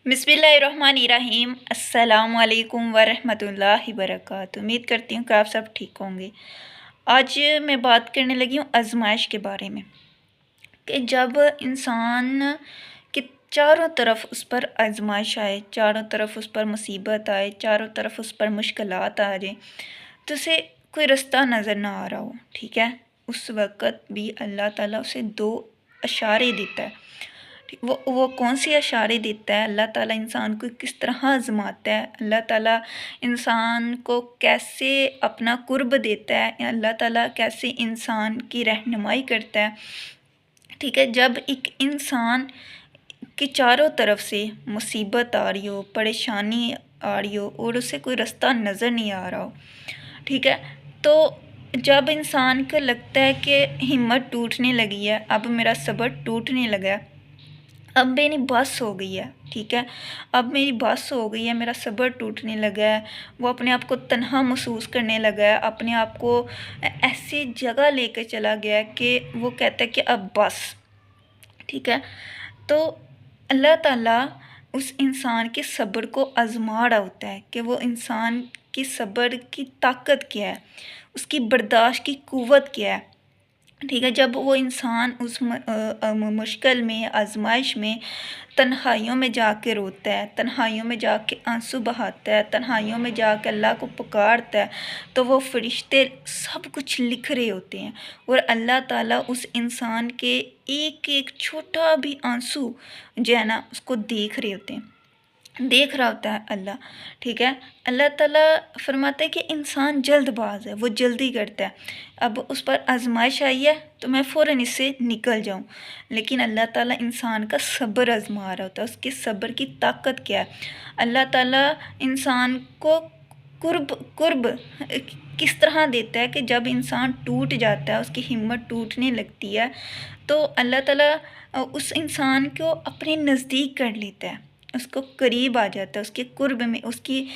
बिस्मिल्लाहिर्रहमानिर्रहीम। अस्सलामु अलैकुम वरहमतुल्लाहि वबरकातुहू। उम्मीद करती हूँ कि आप सब ठीक होंगे। आज मैं बात करने लगी हूँ आजमाइश के बारे में कि जब इंसान के चारों तरफ उस पर आजमाइश आए, चारों तरफ उस पर मुसीबत आए, चारों तरफ उस पर मुश्किलात आ जाए, तो उसे कोई रास्ता नज़र ना आ रहा हो, ठीक है, उस वक़्त भी अल्लाह ताला उसे दो इशारे देता है। वो कौन सी इशारे देता है? अल्लाह ताला इंसान को किस तरह आज़माता है, अल्लाह ताला इंसान को कैसे अपना कुर्ब देता है, अल्लाह ताला कैसे इंसान की रहनुमाई करता है, ठीक है। जब एक इंसान के चारों तरफ से मुसीबत आ रही हो, परेशानी आ रही हो और उसे कोई रास्ता नज़र नहीं आ रहा हो, ठीक है, तो जब इंसान को लगता है कि हिम्मत टूटने लगी है, अब मेरा सब्र टूटने लगा है, अब मेरी बस हो गई है, ठीक है, अब मेरी बस हो गई है, मेरा सब्र टूटने लगा है, वो अपने आप को तन्हा महसूस करने लगा है, अपने आप को ऐसी जगह लेकर चला गया है कि वो कहता है कि अब बस, ठीक है। तो अल्लाह ताला उस इंसान के सब्र को आज़मा रहा होता है कि वो इंसान की सब्र की ताकत क्या है, उसकी बर्दाश्त की क़ुव्वत क्या है, ठीक है। जब वो इंसान उस मुश्किल में, आजमाइश में, तन्हाइयों में जाके रोता है, तन्हाइयों में जाके आंसू बहाता है, तन्हाइयों में जाके अल्लाह को पुकारता है, तो वो फरिश्ते सब कुछ लिख रहे होते हैं और अल्लाह ताला उस इंसान के एक एक छोटा भी आंसू जो है ना उसको देख रहे होते हैं, देख रहा होता है अल्लाह, ठीक है। अल्लाह ताला फरमाता है कि इंसान जल्दबाज है, वो जल्दी करता है, अब उस पर आजमाइश आई है तो मैं फ़ौरन इससे निकल जाऊं, लेकिन अल्लाह ताला इंसान का सब्र आजमा रहा होता है, उसके सब्र की ताकत क्या है। अल्लाह ताला इंसान को कुर्ब कुर्ब किस तरह देता है कि जब इंसान टूट जाता है, उसकी हिम्मत टूटने लगती है, तो अल्लाह ताला उस इंसान को अपने नज़दीक कर लेता है, उसको करीब आ जाता है, उसके कुर्ब में, उसकी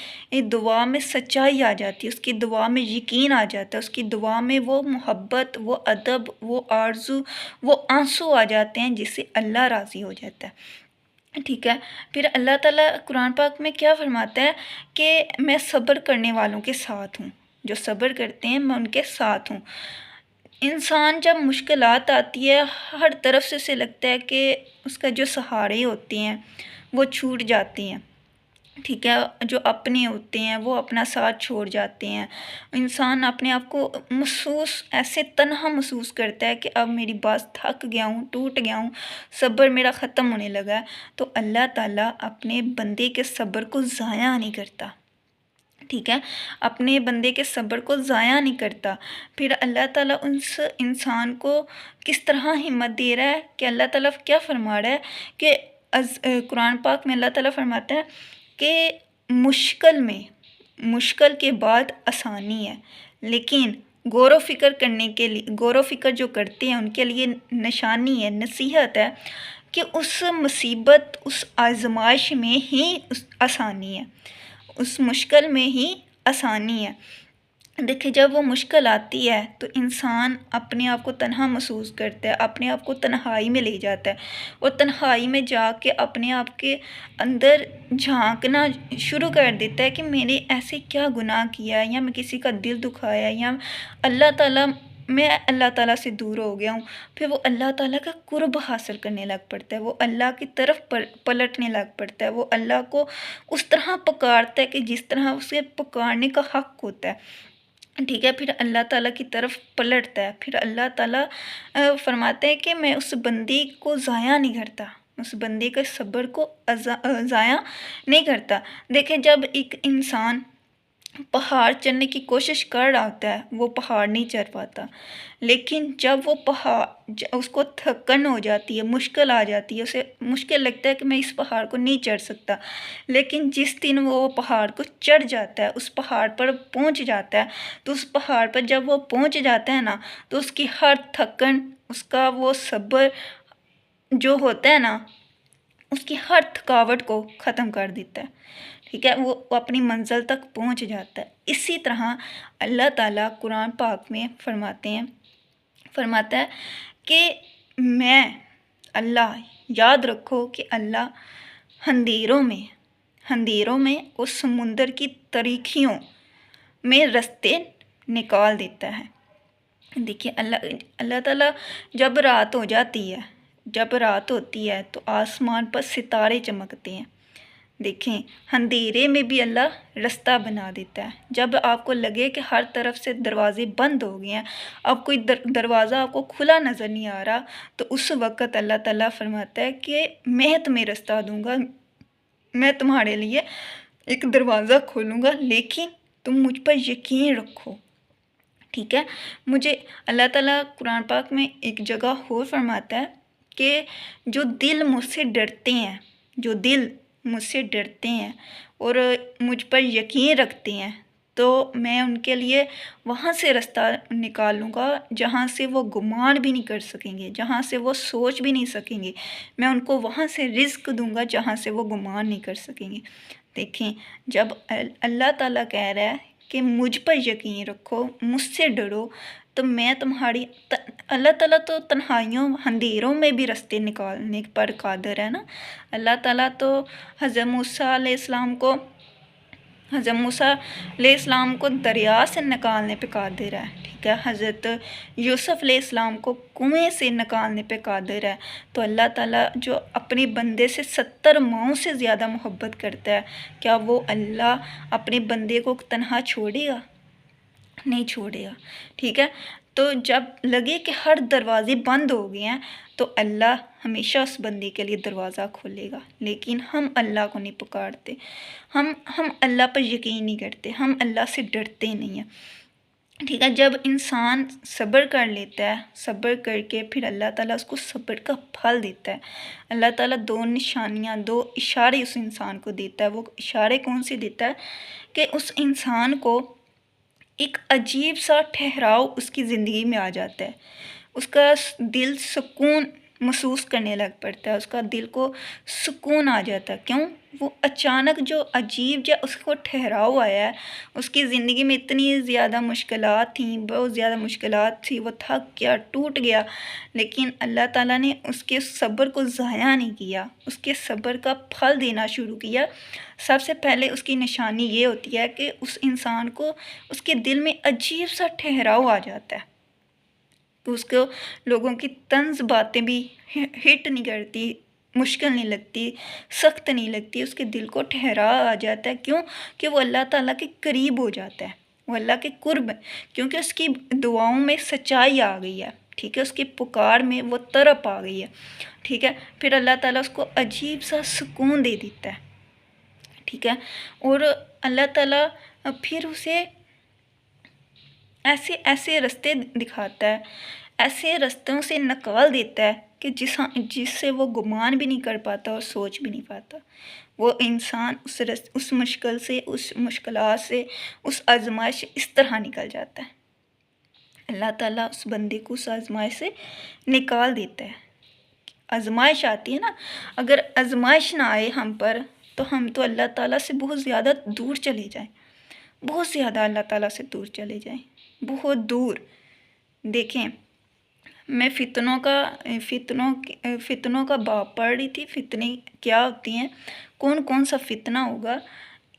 दुआ में सच्चाई आ जाती है, उसकी दुआ में यकीन आ जाता है, उसकी दुआ में वो मोहब्बत, वो अदब, वो आरज़ू, वो आंसू आ जाते हैं जिससे अल्लाह राज़ी हो जाता है, ठीक है। फिर अल्लाह ताला कुरान पाक में क्या फरमाता है कि मैं सब्र करने वालों के साथ हूँ, जो सब्र करते हैं मैं उनके साथ हूँ। इंसान जब मुश्किलात आती है, हर तरफ से उसे लगता है कि उसका जो सहारे होते हैं वो छूट जाते हैं, ठीक है, जो अपने होते हैं वो अपना साथ छोड़ जाते हैं, इंसान अपने आप को महसूस ऐसे तन्हा महसूस करता है कि अब मेरी बस, थक गया हूँ, टूट गया हूँ, सब्र मेरा ख़त्म होने लगा है। तो अल्लाह ताला अपने बंदे के सब्र को ज़ाया नहीं करता, ठीक है, अपने बंदे के सब्र को ज़ाया नहीं करता। फिर अल्लाह ताला उस इंसान को किस तरह हिम्मत दे रहा है कि अल्लाह ताला क्या फरमा रहा है कि कुरान पाक में अल्लाह ताला फरमाता है कि मुश्किल के बाद आसानी है, लेकिन गौर व फ़िक्र करने के लिए, गौर व फ़िक्र जो करते हैं उनके लिए निशानी है, नसीहत है कि उस मुसीबत, उस आजमाइश में ही उस आसानी है, उस मुश्किल में ही आसानी है। देखिए जब वो मुश्किल आती है तो इंसान अपने आप को तन्हा महसूस करता है, अपने आप को तन्हाई में ले जाता है और तन्हाई में जाके अपने आप के अंदर झांकना शुरू कर देता है कि मैंने ऐसे क्या गुनाह किया है, या मैं किसी का दिल दुखाया है, या मैं अल्लाह ताला से दूर हो गया हूँ। फिर वो अल्लाह ताला का कुर्ब हासिल करने लग पड़ता है, वो अल्लाह की तरफ पलटने लग पड़ता है, वो अल्लाह को उस तरह पुकारता है कि जिस तरह उसे पुकारने का हक़ होता है, ठीक है। फिर अल्लाह ताला की तरफ पलटता है, फिर अल्लाह ताला फरमाते हैं कि मैं उस बंदी को ज़ाया नहीं करता, उस बंदे के सब्र को ज़ाया नहीं करता। देखें जब एक इंसान पहाड़ चढ़ने की कोशिश कर रहा होता है, वो पहाड़ नहीं चढ़ पाता, लेकिन जब वो उसको थकन हो जाती है, मुश्किल आ जाती है, उसे मुश्किल लगता है कि मैं इस पहाड़ को नहीं चढ़ सकता, लेकिन जिस दिन वो पहाड़ को चढ़ जाता है, उस पहाड़ पर पहुंच जाता है, तो उस पहाड़ पर जब वो पहुंच जाता है ना, तो उसकी हर थकन, उसका वो सब्र जो होता है ना, उसकी हर थकावट को ख़त्म कर देता है, ठीक है, वो अपनी मंजिल तक पहुंच जाता है। इसी तरह अल्लाह ताला कुरान पाक में फरमाता है कि मैं अल्लाह, याद रखो कि अल्लाह اندھیروں میں اس سمندر کی تاریکیوں میں راستے نکال دیتا ہے۔ دیکھیے اللہ تعالیٰ جب رات ہوتی ہے تو آسمان پر ستارے چمکتے ہیں۔ دیکھیں اندھیرے میں بھی اللہ راستہ بنا دیتا ہے۔ جب آپ کو لگے کہ ہر طرف سے دروازے بند ہو گئے ہیں، اب کوئی دروازہ آپ کو کھلا نظر نہیں آ رہا، تو اس وقت اللہ تعالیٰ فرماتا ہے کہ میں تمہیں راستہ دوں گا، میں تمہارے لیے ایک دروازہ کھولوں گا، لیکن تم مجھ پر یقین رکھو۔ ٹھیک ہے، مجھے اللہ تعالیٰ قرآن پاک میں ایک جگہ اور فرماتا ہے کہ جو دل مجھ سے ڈرتے ہیں اور مجھ پر یقین رکھتے ہیں تو میں ان کے لیے وہاں سے راستہ نکالوں گا جہاں سے وہ گمان بھی نہیں کر سکیں گے، جہاں سے وہ سوچ بھی نہیں سکیں گے۔ میں ان کو وہاں سے رزق دوں گا جہاں سے وہ گمان نہیں کر سکیں گے۔ دیکھیں جب اللہ تعالیٰ کہہ رہا ہے کہ مجھ پر یقین رکھو، مجھ سے ڈرو، تو میں تمہاری اللہ تعالیٰ تو تنہائیوں اندھیروں میں بھی راستے نکالنے پر قادر ہے نا۔ اللہ تعالیٰ تو حضرت موسیٰ علیہ السلام کو دریا سے نکالنے پہ قادر ہے۔ ٹھیک ہے، حضرت یوسف علیہ السلام کو کنویں سے نکالنے پہ قادر ہے۔ تو اللہ تعالیٰ جو اپنے بندے سے 70 ماؤں سے زیادہ محبت کرتا ہے، کیا وہ اللہ اپنے بندے کو تنہا چھوڑے گا؟ نہیں چھوڑے گا۔ ٹھیک ہے، تو جب لگے کہ ہر دروازے بند ہو گئے ہیں تو اللہ ہمیشہ اس بندے کے لیے دروازہ کھولے گا، لیکن ہم اللہ کو نہیں پکارتے، ہم اللہ پر یقین نہیں کرتے، ہم اللہ سے ڈرتے نہیں ہیں۔ ٹھیک ہے، جب انسان صبر کر لیتا ہے، صبر کر کے پھر اللہ تعالیٰ اس کو صبر کا پھل دیتا ہے۔ اللہ تعالیٰ 2 نشانیاں، 2 اشارے اس انسان کو دیتا ہے۔ وہ اشارے کون سے دیتا ہے کہ اس انسان کو ایک عجیب سا ٹھہراؤ اس کی زندگی میں آ جاتا ہے، اس کا دل سکون محسوس کرنے لگ پڑتا ہے، اس کا دل کو سکون آ جاتا ہے۔ کیوں؟ وہ اچانک جو عجیب اس کو ٹھہراؤ آیا ہے، اس کی زندگی میں اتنی زیادہ مشکلات تھیں، بہت زیادہ مشکلات تھی، وہ تھک گیا، ٹوٹ گیا، لیکن اللہ تعالیٰ نے اس کے صبر کو ضائع نہیں کیا، اس کے صبر کا پھل دینا شروع کیا۔ سب سے پہلے اس کی نشانی یہ ہوتی ہے کہ اس انسان کو اس کے دل میں عجیب سا ٹھہراؤ آ جاتا ہے، تو اس کو لوگوں کی طنز باتیں بھی ہٹ نہیں کرتی، مشکل نہیں لگتی، سخت نہیں لگتی، اس کے دل کو ٹھہراؤ آ جاتا ہے۔ کیوں؟ کہ وہ اللہ تعالیٰ کے قریب ہو جاتا ہے، وہ اللہ کے قرب ہے، کیونکہ اس کی دعاؤں میں سچائی آ گئی ہے۔ ٹھیک ہے، اس کی پکار میں وہ تڑپ آ گئی ہے۔ ٹھیک ہے، پھر اللہ تعالیٰ اس کو عجیب سا سکون دے دیتا ہے۔ ٹھیک ہے، اور اللہ تعالیٰ پھر اسے ایسے راستے دکھاتا ہے، ایسے رستوں سے نکال دیتا ہے کہ جس سے وہ گمان بھی نہیں کر پاتا اور سوچ بھی نہیں پاتا۔ وہ انسان اس مشکل سے، اس مشکلات سے، اس آزمائش سے اس طرح نکل جاتا ہے۔ اللہ تعالیٰ اس بندے کو اس آزمائش سے نکال دیتا ہے۔ آزمائش آتی ہے نا، اگر آزمائش نہ آئے ہم پر تو ہم تو اللہ تعالیٰ سے بہت زیادہ دور چلے جائیں، بہت زیادہ اللہ تعالیٰ سے دور چلے جائیں، بہت دور۔ دیکھیں میں فتنوں کا باب پڑھ رہی تھی، فتنے کیا ہوتی ہیں، کون سا فتنہ ہوگا۔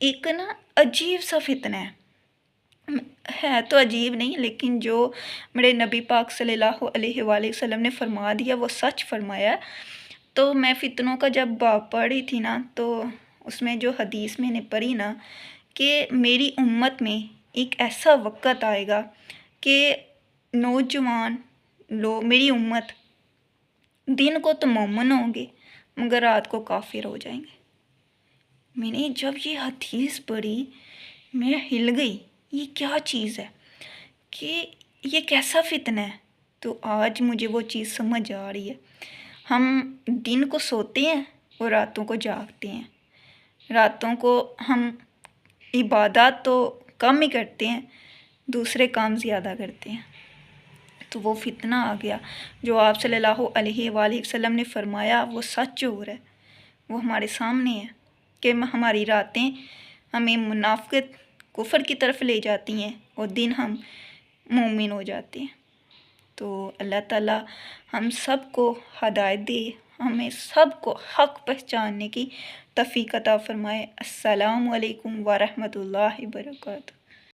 ایک نا عجیب سا فتنہ ہے تو عجیب نہیں، لیکن جو میرے نبی پاک صلی اللہ علیہ وآلہ وسلم نے فرما دیا وہ سچ فرمایا ہے۔ تو میں فتنوں کا جب باب پڑھ رہی تھی نا، تو اس میں جو حدیث میں نے پڑھی نا کہ میری امت میں ایک ایسا وقت آئے گا کہ نوجوان لوگ، میری امت دن کو تو مومن ہوں گے مگر رات کو کافر ہو جائیں گے۔ میں نے جب یہ حدیث پڑھی میں ہل گئی، یہ کیا چیز ہے کہ یہ کیسا فتنہ ہے؟ تو آج مجھے وہ چیز سمجھ آ رہی ہے۔ ہم دن کو سوتے ہیں اور راتوں کو جاگتے ہیں، راتوں کو ہم عبادات تو کم ہی کرتے ہیں، دوسرے کام زیادہ کرتے ہیں۔ تو وہ فتنہ آ گیا جو آپ صلی اللہ علیہ وآلہ وسلم نے فرمایا وہ سچ ہو رہا ہے، وہ ہمارے سامنے ہے کہ ہماری راتیں ہمیں منافقت، کفر کی طرف لے جاتی ہیں اور دن ہم مومن ہو جاتے ہیں۔ تو اللہ تعالیٰ ہم سب کو ہدایت دے، ہمیں سب کو حق پہچاننے کی توفیق عطا فرمائے۔ السلام علیکم ورحمۃ اللہ وبرکاتہ۔